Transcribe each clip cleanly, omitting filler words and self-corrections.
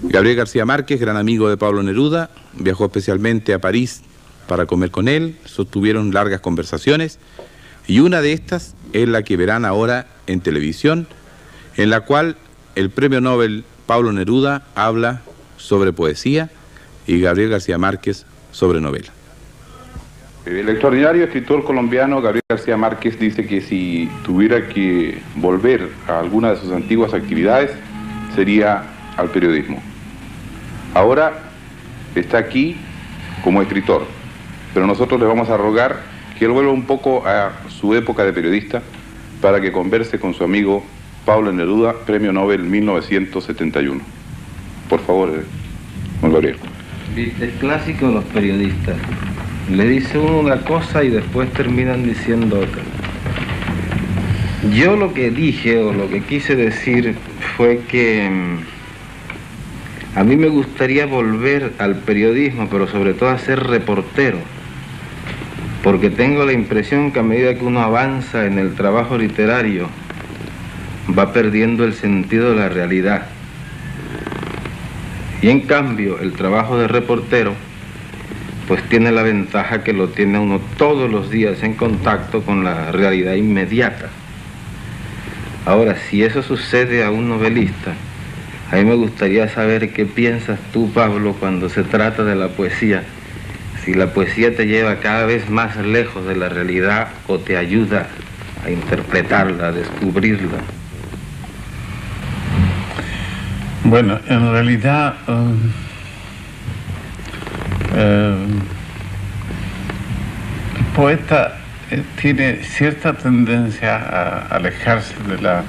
Gabriel García Márquez, gran amigo de Pablo Neruda, viajó especialmente a París para comer con él, sostuvieron largas conversaciones y una de estas es la que verán ahora en televisión, en la cual el premio Nobel Pablo Neruda habla sobre poesía y Gabriel García Márquez sobre novela. El extraordinario escritor colombiano Gabriel García Márquez dice que si tuviera que volver a alguna de sus antiguas actividades sería al periodismo. Ahora está aquí como escritor, pero nosotros le vamos a rogar que él vuelva un poco a su época de periodista para que converse con su amigo Pablo Neruda, Premio Nobel 1971. Por favor, don Gabriel. El clásico de los periodistas. Le dice uno una cosa y después terminan diciendo otra. Yo lo que dije o lo que quise decir fue que a mí me gustaría volver al periodismo, pero sobre todo a ser reportero, porque tengo la impresión que a medida que uno avanza en el trabajo literario va perdiendo el sentido de la realidad. Y en cambio el trabajo de reportero pues tiene la ventaja que lo tiene uno todos los días en contacto con la realidad inmediata. Ahora, si eso sucede a un novelista, a mí me gustaría saber qué piensas tú, Pablo, cuando se trata de la poesía. Si la poesía te lleva cada vez más lejos de la realidad o te ayuda a interpretarla, a descubrirla. Bueno, en realidad el poeta tiene cierta tendencia a alejarse de la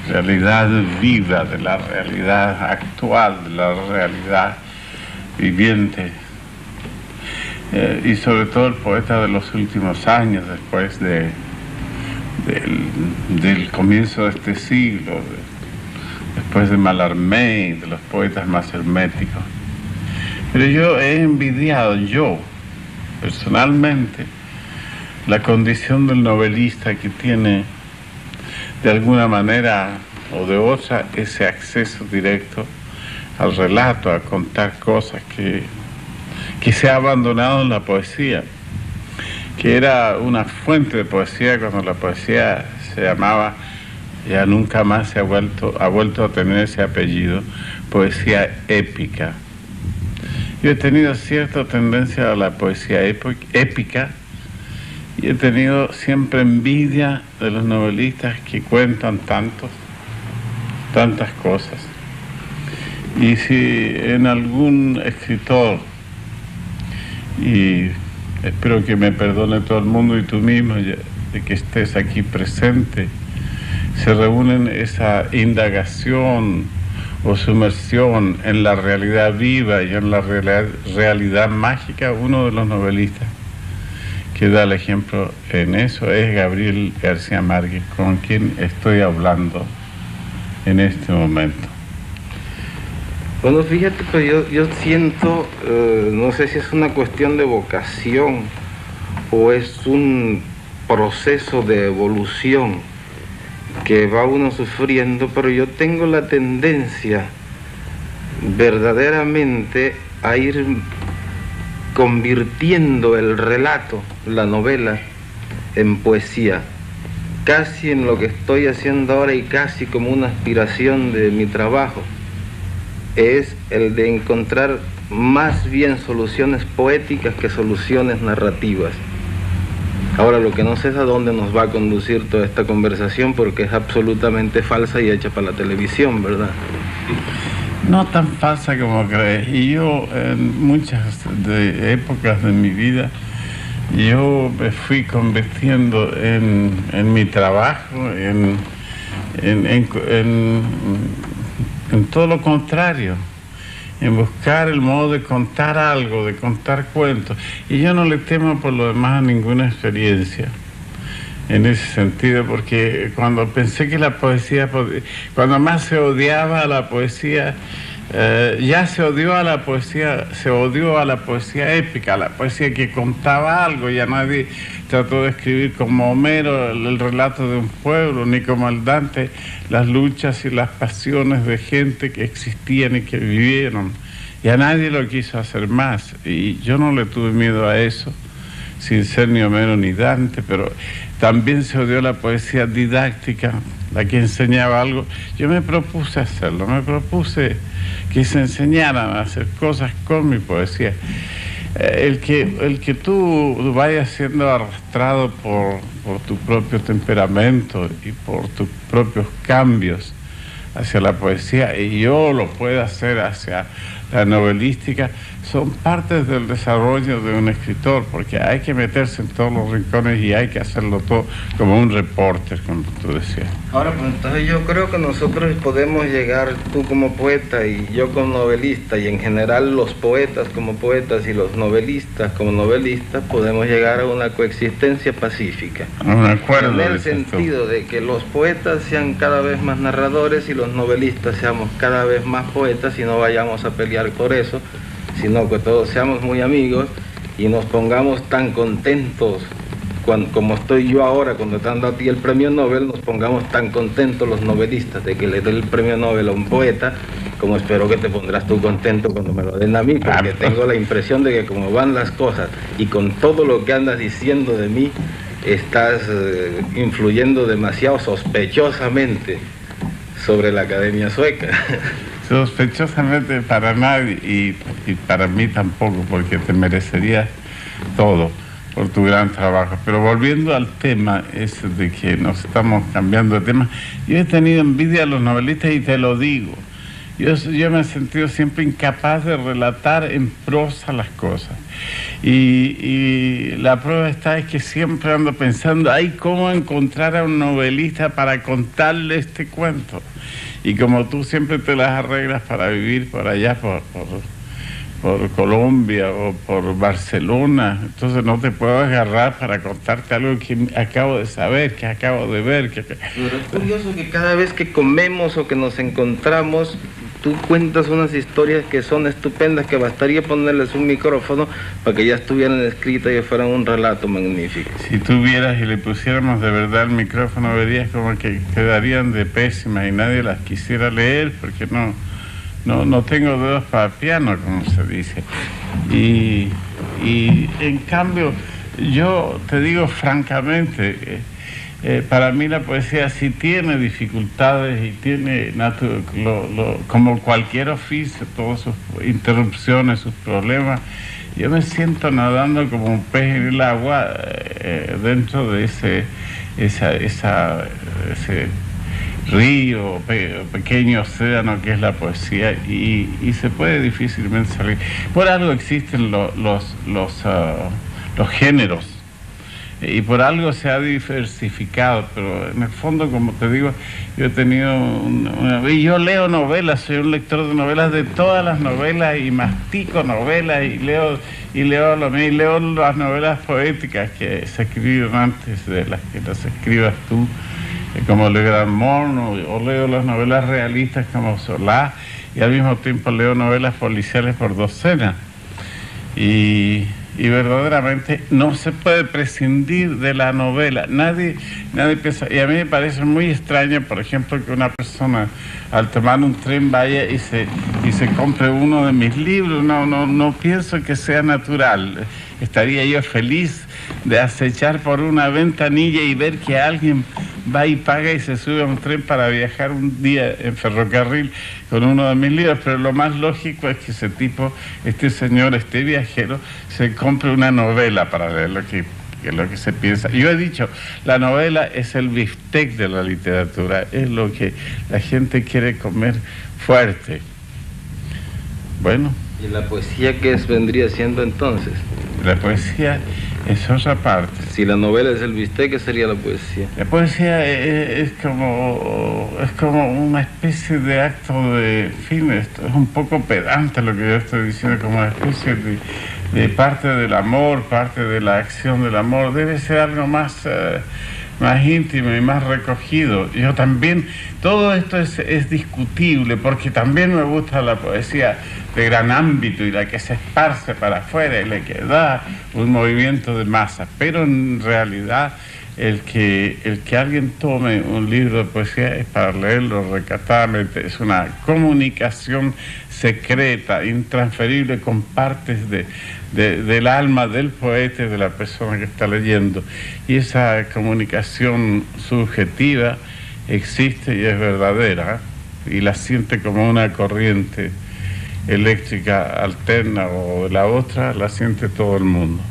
realidad viva, de la realidad actual, de la realidad viviente. Y sobre todo el poeta de los últimos años, después del comienzo de este siglo, después de Mallarmé, de los poetas más herméticos. Pero yo he envidiado, personalmente, la condición del novelista que tiene, de alguna manera o de otra, ese acceso directo al relato, a contar cosas que se ha abandonado en la poesía, que era una fuente de poesía cuando la poesía se llamaba, ya nunca más ha vuelto a tener ese apellido, poesía épica. Yo he tenido cierta tendencia a la poesía épica y he tenido siempre envidia de los novelistas que cuentan tantas cosas. Y si en algún escritor, y espero que me perdone todo el mundo y tú mismo de que estés aquí presente, se reúnen esa indagación o sumersión en la realidad viva y en la realidad mágica, uno de los novelistas que da el ejemplo en eso es Gabriel García Márquez, con quien estoy hablando en este momento. Bueno, fíjate que yo siento, no sé si es una cuestión de vocación o es un proceso de evolución que va uno sufriendo, pero yo tengo la tendencia verdaderamente a ir convirtiendo el relato, la novela, en poesía, casi en lo que estoy haciendo ahora y casi como una aspiración de mi trabajo, es el de encontrar más bien soluciones poéticas que soluciones narrativas. Ahora, lo que no sé es a dónde nos va a conducir toda esta conversación, porque es absolutamente falsa y hecha para la televisión, ¿verdad? No tan falsa como crees. Y yo, en muchas épocas de mi vida, yo me fui convirtiendo en mi trabajo, en todo lo contrario, en buscar el modo de contar algo, de contar cuentos. Y yo no le temo por lo demás a ninguna experiencia en ese sentido, porque cuando pensé que la poesía, cuando más se odiaba a la poesía, ya se odió a la poesía épica, a la poesía que contaba algo. Ya nadie trató de escribir como Homero el relato de un pueblo, ni como el Dante las luchas y las pasiones de gente que existían y que vivieron. Ya nadie lo quiso hacer más, y yo no le tuve miedo a eso, sin ser ni Homero ni Dante. Pero también se odió la poesía didáctica, la que enseñaba algo. Yo me propuse hacerlo, me propuse que se enseñaran a hacer cosas con mi poesía. El que tú vayas siendo arrastrado por tu propio temperamento y por tus propios cambios hacia la poesía, y yo lo pueda hacer hacia la novelística, son partes del desarrollo de un escritor, porque hay que meterse en todos los rincones y hay que hacerlo todo como un reporter, como tú decías. Ahora, pues entonces yo creo que nosotros podemos llegar, tú como poeta y yo como novelista, y en general los poetas como poetas y los novelistas como novelistas, podemos llegar a una coexistencia pacífica. Un acuerdo. En el sentido de que los poetas sean cada vez más narradores y los novelistas seamos cada vez más poetas, y no vayamos a pelear por eso, sino que todos seamos muy amigos y nos pongamos tan contentos como estoy yo ahora cuando te han dado a ti el premio Nobel, nos pongamos tan contentos los novelistas de que le dé el premio Nobel a un poeta, como espero que te pondrás tú contento cuando me lo den a mí, porque tengo la impresión de que como van las cosas y con todo lo que andas diciendo de mí, estás influyendo demasiado sospechosamente sobre la Academia Sueca. Sospechosamente para nadie, y para mí tampoco, porque te merecerías todo por tu gran trabajo. Pero volviendo al tema ese de que nos estamos cambiando de tema, yo he tenido envidia a los novelistas y te lo digo. Yo me he sentido siempre incapaz de relatar en prosa las cosas. Y la prueba está es que siempre ando pensando, ay, ¿cómo encontrar a un novelista para contarle este cuento? Y como tú siempre te las arreglas para vivir por allá, por Colombia o por Barcelona, entonces no te puedo agarrar para contarte algo que acabo de saber, que acabo de ver. Pero es curioso que cada vez que comemos o que nos encontramos, tú cuentas unas historias que son estupendas, que bastaría ponerles un micrófono para que ya estuvieran escritas y fueran un relato magnífico. Si tú vieras y le pusiéramos de verdad el micrófono, verías como que quedarían de pésimas y nadie las quisiera leer, porque no tengo dedos para piano, como se dice. Y en cambio, yo te digo francamente, para mí la poesía sí tiene dificultades y tiene, como cualquier oficio, todas sus interrupciones, sus problemas. Yo me siento nadando como un pez en el agua dentro de ese río, pequeño océano que es la poesía, y se puede difícilmente salir. Por algo existen los géneros, y por algo se ha diversificado, pero en el fondo, como te digo, yo he tenido yo leo novelas, soy un lector de novelas, de todas las novelas, y mastico novelas, y leo las novelas poéticas que se escribieron antes de las que las escribas tú, como Le Grand Monde, o leo las novelas realistas como Solá, y al mismo tiempo leo novelas policiales por docenas. Y verdaderamente no se puede prescindir de la novela. Nadie piensa, y a mí me parece muy extraño, por ejemplo, que una persona al tomar un tren vaya y se compre uno de mis libros. No pienso que sea natural. Estaría yo feliz de acechar por una ventanilla y ver que alguien va y paga y se sube a un tren para viajar un día en ferrocarril con uno de mis libros, pero lo más lógico es que este señor, este viajero, se compre una novela para leer lo que se piensa. Yo he dicho, la novela es el bistec de la literatura, es lo que la gente quiere comer fuerte. Bueno. ¿Y la poesía qué vendría siendo entonces? La poesía es otra parte. Si la novela es el bistec, ¿qué sería la poesía? La poesía es como una especie de acto de fin. Esto es un poco pedante lo que yo estoy diciendo, como una especie de parte del amor, parte de la acción del amor. Debe ser algo más más íntimo y más recogido. Yo también, todo esto es discutible, porque también me gusta la poesía de gran ámbito y la que se esparce para afuera y la que da un movimiento de masa, pero en realidad el que alguien tome un libro de poesía es para leerlo recatadamente, es una comunicación secreta, intransferible, con partes del alma del poeta y de la persona que está leyendo. Y esa comunicación subjetiva existe y es verdadera, y la siente como una corriente eléctrica alterna o de la otra, la siente todo el mundo.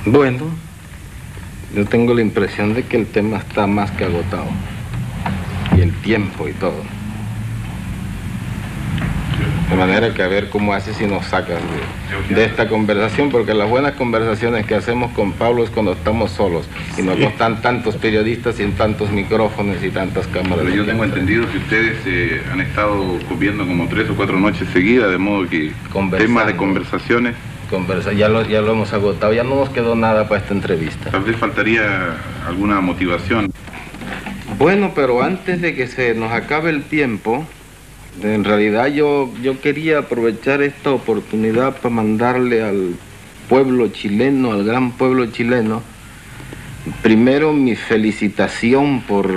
Bueno, yo tengo la impresión de que el tema está más que agotado, y el tiempo y todo. De manera que a ver cómo haces si nos sacas de esta conversación, porque las buenas conversaciones que hacemos con Pablo es cuando estamos solos y no están tantos periodistas y en tantos micrófonos y tantas cámaras. Pero yo tengo entendido que ustedes han estado comiendo como 3 o 4 noches seguidas, de modo que temas de conversaciones... Ya lo hemos agotado, ya no nos quedó nada para esta entrevista. Tal vez faltaría alguna motivación. Bueno, pero antes de que se nos acabe el tiempo, en realidad yo quería aprovechar esta oportunidad para mandarle al pueblo chileno, al gran pueblo chileno, primero mi felicitación por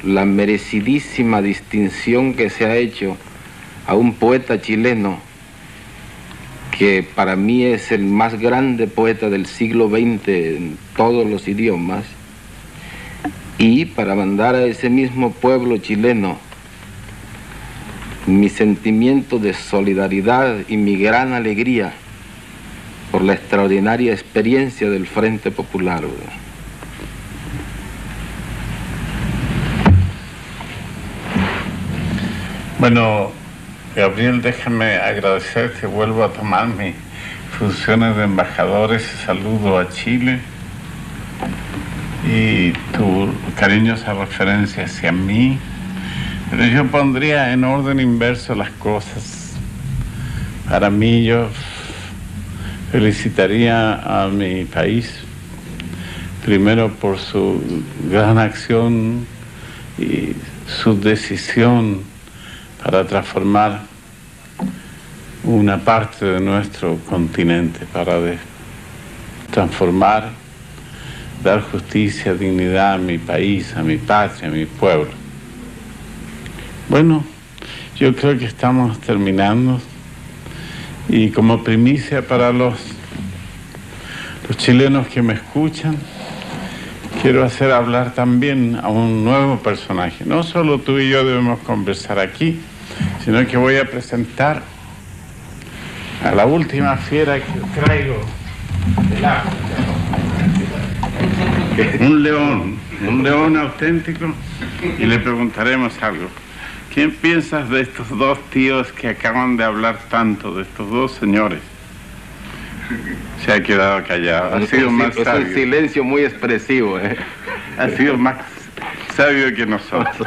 la merecidísima distinción que se ha hecho a un poeta chileno que para mí es el más grande poeta del siglo XX en todos los idiomas, y para mandar a ese mismo pueblo chileno mi sentimiento de solidaridad y mi gran alegría por la extraordinaria experiencia del Frente Popular. Bueno, Gabriel, déjame agradecerte, vuelvo a tomar mis funciones de embajador, ese saludo a Chile y tu cariñosa referencia hacia mí, pero yo pondría en orden inverso las cosas. Para mí, yo felicitaría a mi país, primero por su gran acción y su decisión para transformar una parte de nuestro continente, para transformar, dar justicia, dignidad a mi país, a mi patria, a mi pueblo. Bueno, yo creo que estamos terminando, y como primicia para los chilenos que me escuchan, quiero hacer hablar también a un nuevo personaje. No solo tú y yo debemos conversar aquí, sino que voy a presentar a la última fiera que traigo del África. Un león auténtico, y le preguntaremos algo. ¿Quién piensas de estos dos tíos que acaban de hablar tanto, de estos dos señores? Se ha quedado callado. Ha sido más sabio. Es un silencio muy expresivo, Ha sido más sabio que nosotros.